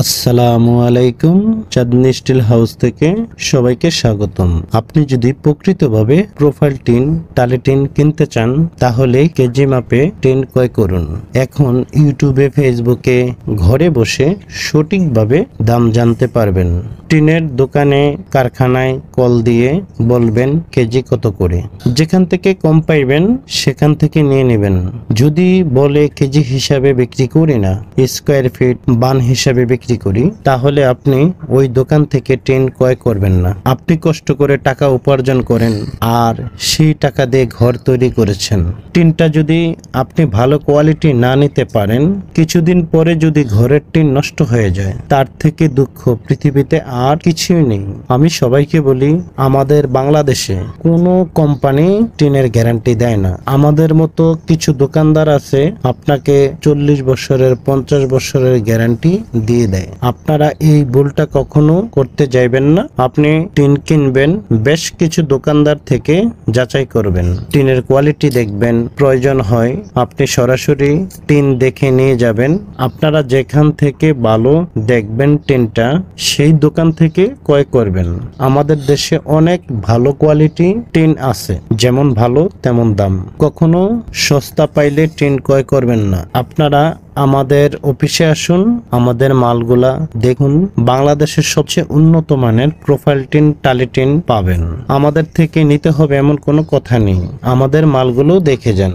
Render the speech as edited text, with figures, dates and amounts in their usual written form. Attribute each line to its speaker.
Speaker 1: আসসালামু আলাইকুম। চাঁদনী still house থেকে সবাইকে স্বাগতম। আপনি যদি প্রকৃতভাবে প্রোফাইল টিন, টালি টিন কিনতে চান তাহলে কেজি মাপে টিন ক্রয় করুন। এখন ইউটিউবে, ফেসবুকে ঘরে বসে সঠিকভাবে দাম জানতে পারবেন। টিনের দোকানে, কারখানায় কল দিয়ে বলবেন কেজি কত করে, যেখান থেকে কম পাইবেন সেখান থেকে নিয়ে নেবেন। যদি বলে কেজি হিসাবে বিক্রি করি না, স্কোয়ার ফিট, বান হিসাবে বিক্রি করি, তাহলে আপনি ওই দোকান থেকে টিন ক্রয় করবেন না। আপনি কষ্ট করে টাকা উপার্জন করেন আর সেই টাকা দিয়ে ঘর তৈরি করেছেন। টিনটা যদি আপনি ভালো কোয়ালিটি না নিতে পারেন, কিছুদিন পরে যদি ঘরের টিন নষ্ট হয়ে যায়, তার থেকে দুঃখ পৃথিবীতে আর কিছুই নেই। আমি সবাইকে বলি, আমাদের বাংলাদেশে কোনো কোম্পানি টিনের গ্যারান্টি দেয় না। আমাদের মতো কিছু দোকানদার আছে, আপনাকে 40 বছরের 50 বছরের গ্যারান্টি দিয়ে দেয়। আপনারা এই ভুলটা কখনো করতে যাইবেন না। আপনি টিন কিনবেন, বেশ কিছু দোকানদার থেকে যাচাই করবেন, টিনের কোয়ালিটি দেখবেন। প্রয়োজন হয় আপনি সরাসরি টিন দেখে নিয়ে যাবেন। আপনারা যেখান থেকে ভালো দেখবেন টিনটা, সেই দোকান থেকে ক্রয় করবেন। আমাদের দেশে অনেক ভালো কোয়ালিটি টিন আছে, যেমন ভালো তেমন দাম। কখনো সস্তা পাইলে টিন ক্রয় করবেন না। আপনারা আমাদের অফিসে আসুন, আমাদের মালগুলা দেখুন। বাংলাদেশের সবচেয়ে উন্নত মানের প্রোফাইল টিন, টালি টিন পাবেন। আমাদের থেকে নিতে হবে এমন কোনো কথা নেই, আমাদের মালগুলো দেখে যান।